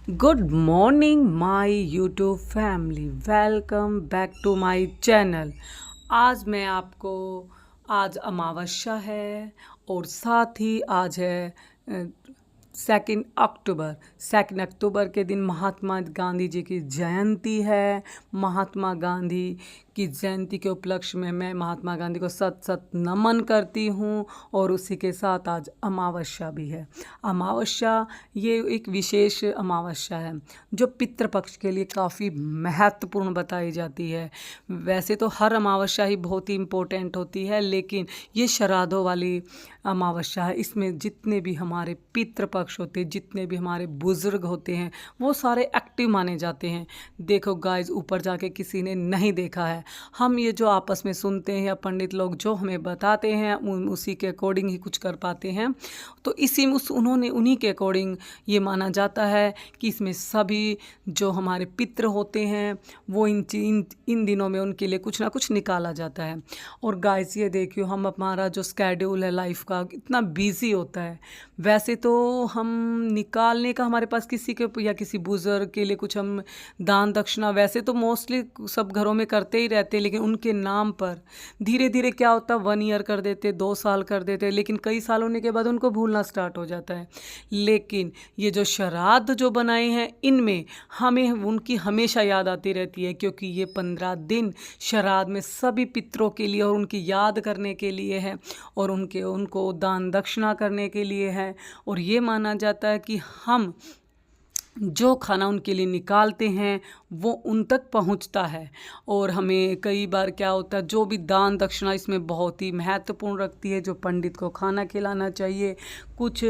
Good morning, my YouTube family. Welcome back to my channel. आज मैं आपको आज अमावस्या है और साथ ही आज है 2 अक्टूबर के दिन महात्मा गांधी जी की जयंती है। महात्मा गांधी की जयंती के उपलक्ष्य में मैं महात्मा गांधी को सत सत नमन करती हूँ और उसी के साथ आज अमावस्या भी है। अमावस्या ये एक विशेष अमावस्या है जो पितृपक्ष के लिए काफ़ी महत्वपूर्ण बताई जाती है। वैसे तो हर अमावस्या ही बहुत ही इम्पोर्टेंट होती है, लेकिन ये श्राद्धों वाली अमावस्या है। इसमें जितने भी हमारे पितृपक्ष होते हैं, जितने भी हमारे बुज़ुर्ग होते हैं, वो सारे एक्टिव माने जाते हैं। देखो गाइस, ऊपर जाके किसी ने नहीं देखा है। हम ये जो आपस में सुनते हैं या पंडित लोग जो हमें बताते हैं उसी के अकॉर्डिंग ही कुछ कर पाते हैं। तो उन्हीं के अकॉर्डिंग ये माना जाता है कि इसमें सभी जो हमारे पितृ होते हैं वो इन दिनों में उनके लिए कुछ ना कुछ निकाला जाता है। और गाइस ये देखियो, हम हमारा जो स्केड्यूल है लाइफ का इतना बिजी होता है। वैसे तो हम निकालने का हमारे पास किसी के या किसी बुजुर्ग के लिए कुछ हम दान दक्षिणा वैसे तो मोस्टली सब घरों में करते ही रहते, लेकिन उनके नाम पर धीरे धीरे क्या होता है 1 ईयर कर देते, 2 साल कर देते, लेकिन कई साल होने के बाद उनको भूलना स्टार्ट हो जाता है। लेकिन ये जो श्राद्ध जो बनाए हैं इनमें हमें उनकी हमेशा याद आती रहती है, क्योंकि ये 15 दिन श्राद्ध में सभी पितरों के लिए और उनकी याद करने के लिए है और उनको दान दक्षिणा करने के लिए है। और ये माना जाता है कि हम जो खाना उनके लिए निकालते हैं वो उन तक पहुंचता है। और हमें कई बार क्या होता है, जो भी दान दक्षिणा इसमें बहुत ही महत्वपूर्ण रखती है, जो पंडित को खाना खिलाना चाहिए, कुछ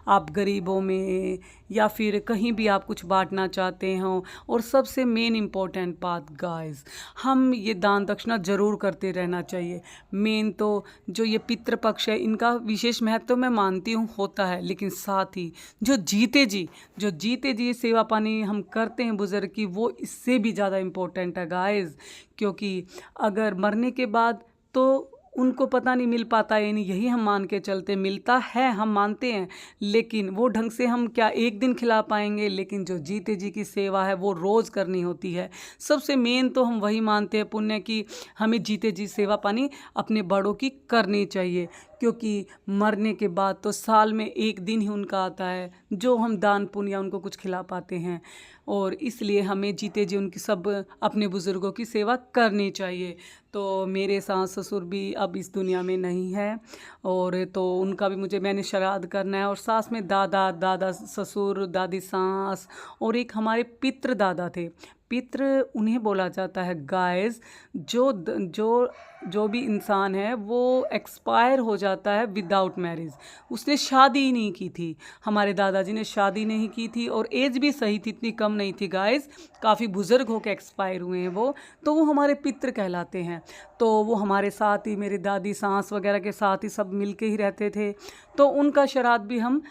आप गरीबों में या फिर कहीं भी आप कुछ बांटना चाहते हो। और सबसे मेन इम्पोर्टेंट बात गाइस, हम ये दान दक्षिणा ज़रूर करते रहना चाहिए। मेन तो जो ये पितृपक्ष है इनका विशेष महत्व मैं मानती हूँ होता है, लेकिन साथ ही जो जीते जी सेवा पानी हम करते हैं बुज़ुर्ग की, वो इससे भी ज़्यादा इम्पोर्टेंट है गाइस। क्योंकि अगर मरने के बाद तो उनको पता नहीं मिल पाता है, यानी यही हम मान के चलते, मिलता है हम मानते हैं, लेकिन वो ढंग से हम क्या एक दिन खिला पाएंगे। लेकिन जो जीते जी की सेवा है वो रोज़ करनी होती है। सबसे मेन तो हम वही मानते हैं पुण्य की, हमें जीते जी सेवा पानी अपने बड़ों की करनी चाहिए। क्योंकि मरने के बाद तो साल में एक दिन ही उनका आता है जो हम दान पुण्य या उनको कुछ खिला पाते हैं। और इसलिए हमें जीते जी उनकी सब अपने बुज़ुर्गों की सेवा करनी चाहिए। तो मेरे सास ससुर भी अब इस दुनिया में नहीं है, और तो उनका भी मैंने श्राद्ध करना है। और सास में दादा ससुर, दादी सास, और एक हमारे पितृ दादा थे। पितृ उन्हें बोला जाता है गाइस जो भी इंसान है वो एक्सपायर हो जाता है विदाउट मैरिज। उसने शादी ही नहीं की थी, हमारे दादाजी ने शादी नहीं की थी, और एज भी सही थी, इतनी कम नहीं थी गाइस, काफ़ी बुज़ुर्ग होकर एक्सपायर हुए हैं वो। तो वो हमारे पितृ कहलाते हैं। तो वो हमारे साथ ही, मेरी दादी सास वगैरह के साथ ही सब मिल के ही रहते थे। तो उनका श्राद्ध भी हम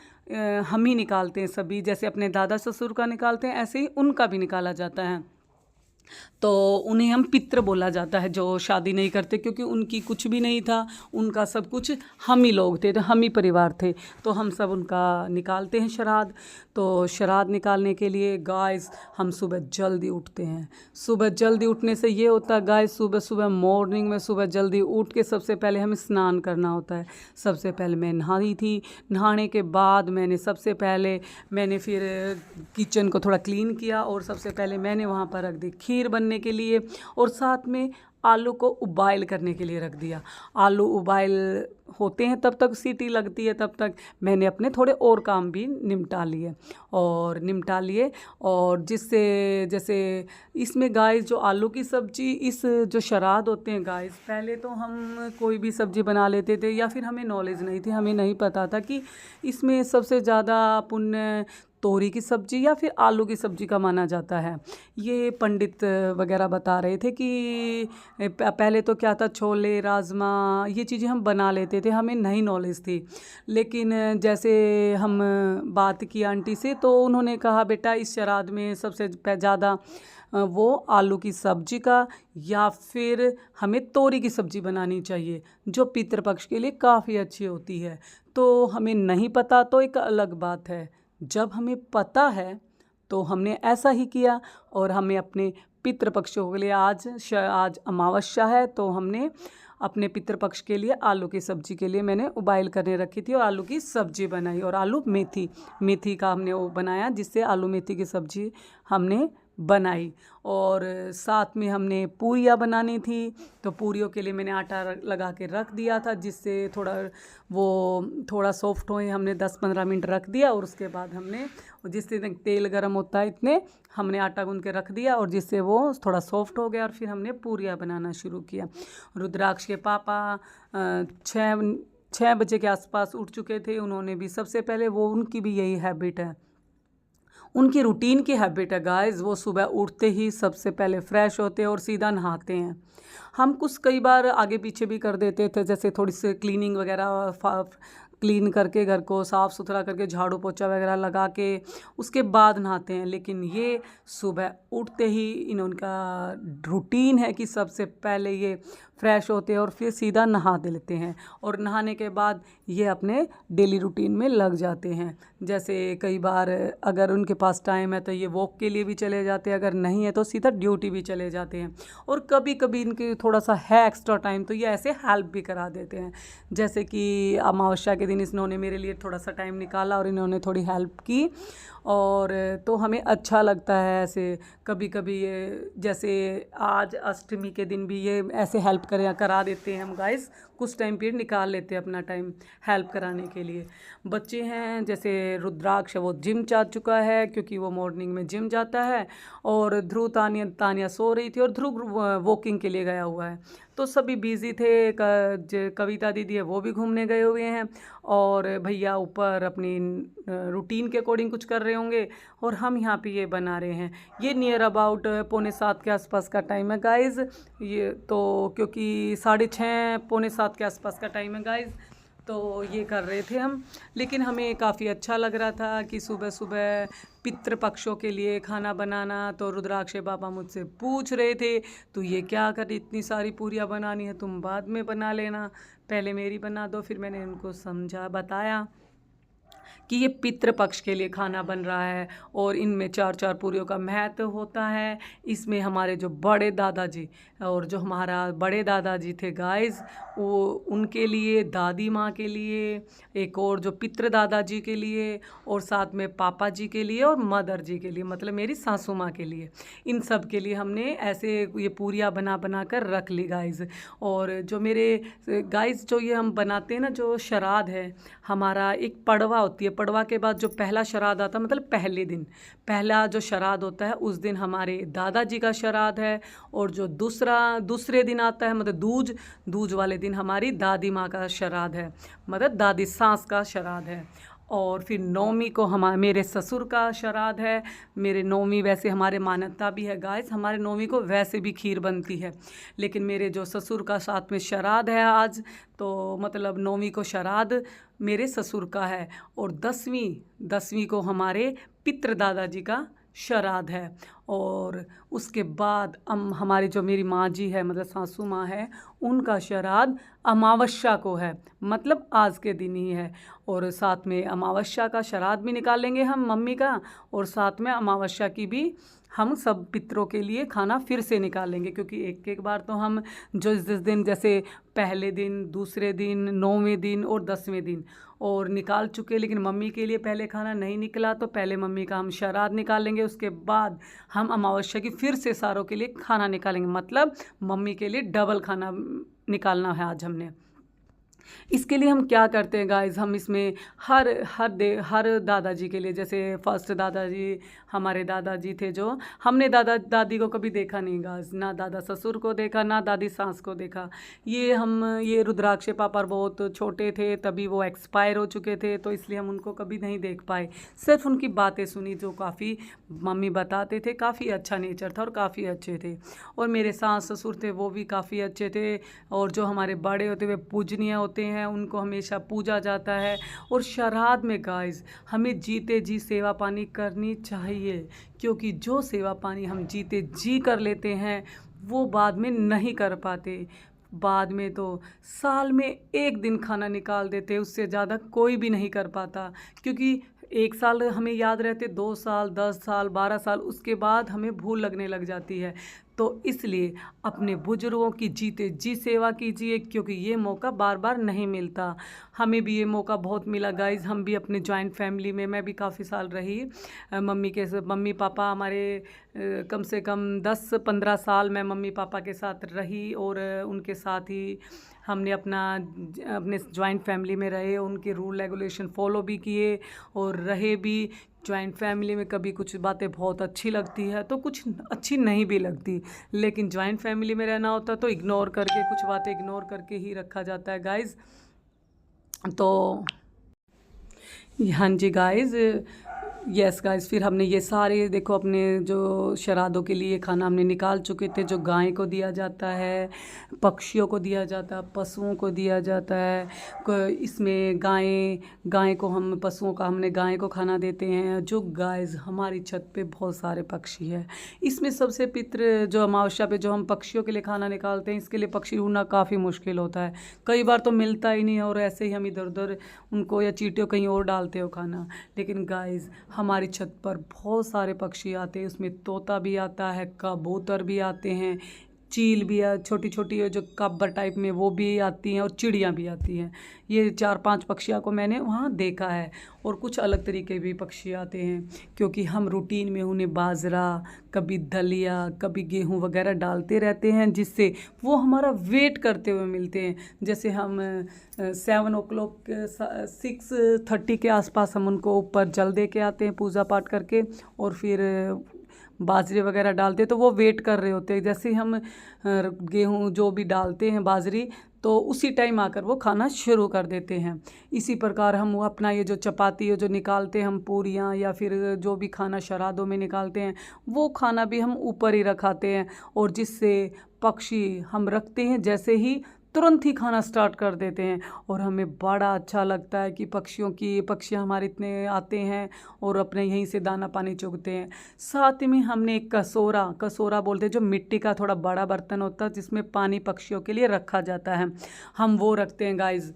ही निकालते हैं सभी, जैसे अपने दादा ससुर का निकालते हैं ऐसे ही उनका भी निकाला जाता है। तो उन्हें हम पितृ बोला जाता है जो शादी नहीं करते, क्योंकि उनकी कुछ भी नहीं था, उनका सब कुछ हम ही लोग थे, तो हम ही परिवार थे। तो हम सब उनका निकालते हैं श्राद्ध। तो श्राद्ध निकालने के लिए गाइस हम सुबह जल्दी उठते हैं। सुबह जल्दी उठने से ये होता है गाइस, सुबह मॉर्निंग में सुबह जल्दी उठ के सबसे पहले हमें स्नान करना होता है। सबसे पहले मैं नहाई थी, नहाने के बाद मैंने फिर किचन को थोड़ा क्लीन किया, और सबसे पहले मैंने वहाँ पर रख दी खीर बनने के लिए, और साथ में आलू को उबाइल करने के लिए रख दिया। आलू उबाइल होते हैं तब तक, सीटी लगती है तब तक मैंने अपने थोड़े और काम भी निपटा लिए। और जिससे जैसे इसमें गाइस जो आलू की सब्ज़ी, इस जो श्राद्ध होते हैं गाइस, पहले तो हम कोई भी सब्ज़ी बना लेते थे, या फिर हमें नॉलेज नहीं थी, हमें नहीं पता था कि इसमें सबसे ज़्यादा पुण्य तोरी की सब्ज़ी या फिर आलू की सब्ज़ी का माना जाता है। ये पंडित वगैरह बता रहे थे कि पहले तो क्या था, छोले राजमा ये चीज़ें हम बना लेते थे, हमें नहीं नॉलेज थी। लेकिन जैसे हम बात की आंटी से, तो उन्होंने कहा बेटा इस श्राद्ध में सबसे ज़्यादा वो आलू की सब्ज़ी का या फिर हमें तोरी की सब्ज़ी बनानी चाहिए, जो पितृपक्ष के लिए काफ़ी अच्छी होती है। तो हमें नहीं पता तो एक अलग बात है, जब हमें पता है तो हमने ऐसा ही किया और हमें अपने पितृपक्षों के लिए आज अमावस्या है, तो हमने अपने पितृपक्ष के लिए आलू की सब्ज़ी के लिए मैंने उबाइल करने रखी थी और आलू की सब्ज़ी बनाई और आलू मेथी का हमने वो बनाया, जिससे आलू मेथी की सब्ज़ी हमने बनाई। और साथ में हमने पूरियाँ बनानी थी, तो पूरियों के लिए मैंने आटा लगा के रख दिया था, जिससे थोड़ा सॉफ्ट होए। हमने 10-15 मिनट रख दिया और उसके बाद हमने जिससे तेल गर्म होता है इतने हमने आटा गूंद के रख दिया और जिससे वो थोड़ा सॉफ्ट हो गया और फिर हमने पूरियाँ बनाना शुरू किया। रुद्राक्ष के पापा 6 बजे के आसपास उठ चुके थे। उन्होंने भी सबसे पहले उनकी भी यही हैबिट है, उनकी रूटीन की हैबिट है गाइस। वो सुबह उठते ही सबसे पहले फ्रेश होते हैं और सीधा नहाते हैं। हम कई बार आगे पीछे भी कर देते थे, जैसे थोड़ी सी क्लीनिंग वगैरह क्लीन करके घर को साफ़ सुथरा करके झाड़ू पोछा वगैरह लगा के उसके बाद नहाते हैं। लेकिन ये सुबह उठते ही इनका रूटीन है कि सबसे पहले ये फ्रेश होते हैं और फिर सीधा नहा लेते हैं और नहाने के बाद ये अपने डेली रूटीन में लग जाते हैं। जैसे कई बार अगर उनके पास टाइम है तो ये वॉक के लिए भी चले जाते हैं, अगर नहीं है तो सीधा ड्यूटी भी चले जाते हैं। और कभी कभी इनके थोड़ा सा है एक्स्ट्रा टाइम तो ये ऐसे हेल्प भी करा देते हैं। जैसे कि अमावस्या के दिन इन्होंने मेरे लिए थोड़ा सा टाइम निकाला और इन्होंने थोड़ी हेल्प की, और तो हमें अच्छा लगता है ऐसे कभी कभी। ये जैसे आज अष्टमी के दिन भी ये ऐसे हेल्प करा देते हैं। हम गाइस कुछ टाइम पीरियड निकाल लेते हैं अपना टाइम हेल्प कराने के लिए। बच्चे हैं जैसे रुद्राक्ष, वो जिम जा चुका है क्योंकि वो मॉर्निंग में जिम जाता है, और ध्रुव तानिया सो रही थी और ध्रुव वॉकिंग के लिए गया हुआ है। तो सभी बिजी थे। कविता दीदी है वो भी घूमने गए हुए हैं, और भैया ऊपर अपनी रूटीन के अकॉर्डिंग कुछ कर रहे होंगे, और हम यहाँ पे ये बना रहे हैं। ये नियर अबाउट 6:45 के आसपास का टाइम है गाइज़। ये तो क्योंकि 6:30 6:45 के आसपास का टाइम है गाइज़, तो ये कर रहे थे हम। लेकिन हमें काफ़ी अच्छा लग रहा था कि सुबह सुबह पितृपक्षों के लिए खाना बनाना। तो रुद्राक्ष बाबा मुझसे पूछ रहे थे, तो ये क्या कर इतनी सारी पूरियाँ बनानी है, तुम बाद में बना लेना, पहले मेरी बना दो। फिर मैंने उनको बताया कि ये पितृपक्ष के लिए खाना बन रहा है और इनमें 4 पूरियों का महत्व होता है। इसमें हमारे जो बड़े दादाजी और जो हमारा बड़े दादाजी थे गाइस, वो उनके लिए, दादी माँ के लिए, एक और जो पितृ दादाजी के लिए, और साथ में पापा जी के लिए और मदर जी के लिए, मतलब मेरी सासू माँ के लिए, इन सब के लिए हमने ऐसे ये पूरियाँ बना कर रख ली गाइस। और जो मेरे गाइस जो ये हम बनाते हैं ना, जो श्राद्ध है हमारा, एक पड़वा होती है। पड़वा के बाद जो पहला श्राद्ध आता है, मतलब पहला जो श्राद्ध होता है उस दिन हमारे दादाजी का श्राद्ध है, और जो दूसरे दिन आता है, मतलब दूज वाले दिन हमारी दादी माँ का श्राद्ध है, मतलब दादी सास का श्राद्ध है। और फिर नौमी को मेरे ससुर का श्राद्ध है। मेरे नौमी वैसे हमारे मान्यता भी है गाइस, हमारे नौमी को वैसे भी खीर बनती है, लेकिन मेरे जो ससुर का साथ में श्राद्ध है आज, तो मतलब नौमी को श्राद्ध मेरे ससुर का है, और 10वीं को हमारे पितृ दादाजी का श्राद्ध है। और उसके बाद हमारी जो मेरी माँ जी है, मतलब सासू माँ है, उनका श्राद्ध अमावस्या को है, मतलब आज के दिन ही है। और साथ में अमावस्या का श्राद्ध भी निकालेंगे हम मम्मी का, और साथ में अमावस्या की भी हम सब पितरों के लिए खाना फिर से निकालेंगे, क्योंकि एक बार तो हम जिस दिन, जैसे पहले दिन, दूसरे दिन, 9वें दिन और 10वें दिन और निकाल चुके, लेकिन मम्मी के लिए पहले खाना नहीं निकला, तो पहले मम्मी का हम श्राद्ध निकालेंगे, उसके बाद हम अमावस्या की फिर से सारों के लिए खाना निकालेंगे। मतलब मम्मी के लिए डबल खाना निकालना है आज हमने। इसके लिए हम क्या करते हैं गाइस, हम इसमें हर दादाजी के लिए, जैसे फर्स्ट दादाजी हमारे दादाजी थे, जो हमने दादी को कभी देखा नहीं गाइस, ना दादा ससुर को देखा, ना दादी सास को देखा। ये रुद्राक्ष पापा बहुत छोटे थे तभी वो एक्सपायर हो चुके थे, तो इसलिए हम उनको कभी नहीं देख पाए। सिर्फ उनकी बातें सुनी, जो काफ़ी मम्मी बताते थे, काफ़ी अच्छा नेचर था और काफ़ी अच्छे थे। और मेरे सास ससुर थे वो भी काफ़ी अच्छे थे, और जो हमारे बड़े होते वे पूजनीय होते हैं, उनको हमेशा पूजा जाता है। और श्राद्ध में गाइस हमें जीते जी सेवा पानी करनी चाहिए, क्योंकि जो सेवा पानी हम जीते जी कर लेते हैं वो बाद में नहीं कर पाते। बाद में तो साल में 1 दिन खाना निकाल देते, उससे ज़्यादा कोई भी नहीं कर पाता, क्योंकि 1 साल हमें याद रहते, 2 साल, 10 साल, 12 साल, उसके बाद हमें भूल लगने लग जाती है। तो इसलिए अपने बुजुर्गों की जीते जी सेवा कीजिए, क्योंकि ये मौका बार बार नहीं मिलता। हमें भी ये मौका बहुत मिला गाइज़। हम भी अपने जॉइंट फैमिली में, मैं भी काफ़ी साल रही मम्मी पापा हमारे, कम से कम 10-15 साल मैं मम्मी पापा के साथ रही, और उनके साथ ही हमने अपने जॉइंट फैमिली में रहे, उनके रूल रेगुलेशन फॉलो भी किए और रहे भी। जॉइंट फैमिली में कभी कुछ बातें बहुत अच्छी लगती है तो कुछ अच्छी नहीं भी लगती, लेकिन जॉइंट फैमिली में रहना होता है तो इग्नोर करके, कुछ बातें इग्नोर करके ही रखा जाता है गाइज़। तो हाँ जी गाइज़, यस गाइज़, फिर हमने ये सारे देखो अपने जो श्राद्धों के लिए खाना हमने निकाल चुके थे, जो गाय को दिया जाता है, पक्षियों को दिया जाता है, पशुओं को दिया जाता है। इसमें गाय को हम पशुओं का हमने गाय को खाना देते हैं। जो गाइज़ हमारी छत पे बहुत सारे पक्षी है, इसमें सबसे पितृ जो अमावस्या पे जो हम पक्षियों के लिए खाना निकालते हैं, इसके लिए पक्षी ढूंढना काफ़ी मुश्किल होता है। कई बार तो मिलता ही नहीं है, और ऐसे ही हम इधर उधर उनको या चींटियों कहीं और डालते हो खाना। लेकिन गाइज़ हमारी छत पर बहुत सारे पक्षी आते हैं, उसमें तोता भी आता है, कबूतर भी आते हैं, चील भी है, छोटी छोटी जो कब्बर टाइप में वो भी आती हैं, और चिड़ियाँ भी आती हैं। ये 4-5 पक्षियों को मैंने वहाँ देखा है, और कुछ अलग तरीके भी पक्षी आते हैं, क्योंकि हम रूटीन में उन्हें बाजरा, कभी दलिया, कभी गेहूँ वगैरह डालते रहते हैं, जिससे वो हमारा वेट करते हुए मिलते हैं। जैसे हम 7 o'clock 6:30 के आसपास हम उनको ऊपर जल दे के आते हैं पूजा पाठ करके, और फिर बाजरे वगैरह डालते हैं, तो वो वेट कर रहे होते हैं। जैसे ही हम गेहूँ जो भी डालते हैं, बाजरी, तो उसी टाइम आकर वो खाना शुरू कर देते हैं। इसी प्रकार हम वो अपना ये जो चपाती है जो निकालते हैं हम, पूरियाँ या फिर जो भी खाना श्राद्धों में निकालते हैं, वो खाना भी हम ऊपर ही रखाते हैं, और जिससे पक्षी हम रखते हैं जैसे ही तुरंत ही खाना स्टार्ट कर देते हैं। और हमें बड़ा अच्छा लगता है कि पक्षियाँ हमारे इतने आते हैं और अपने यहीं से दाना पानी चुगते हैं। साथ में हमने एक कसोरा बोलते हैं, जो मिट्टी का थोड़ा बड़ा बर्तन होता है, जिसमें पानी पक्षियों के लिए रखा जाता है, हम वो रखते हैं गाइज़,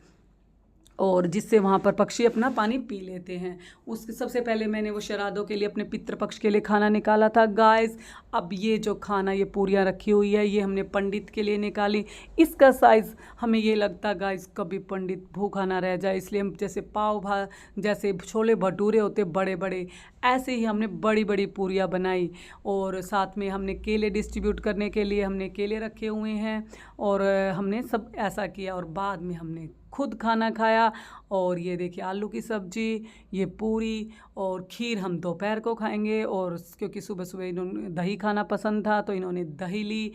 और जिससे वहाँ पर पक्षी अपना पानी पी लेते हैं। उसके सबसे पहले मैंने वो श्राद्धों के लिए अपने पितृपक्ष के लिए खाना निकाला था गाइस। अब ये जो खाना, ये पूरियाँ रखी हुई है, ये हमने पंडित के लिए निकाली। इसका साइज़ हमें ये लगता गाइस कभी पंडित भूखा ना रह जाए, इसलिए हम जैसे छोले भटूरे होते बड़े बड़े, ऐसे ही हमने बड़ी बड़ी पूरियाँ बनाई। और साथ में हमने केले डिस्ट्रीब्यूट करने के लिए हमने केले रखे हुए हैं, और हमने सब ऐसा किया, और बाद में हमने खुद खाना खाया। और ये देखिए आलू की सब्जी, ये पूरी और खीर हम दोपहर को खाएंगे, और क्योंकि सुबह सुबह इन्होंने दही खाना पसंद था तो इन्होंने दही ली,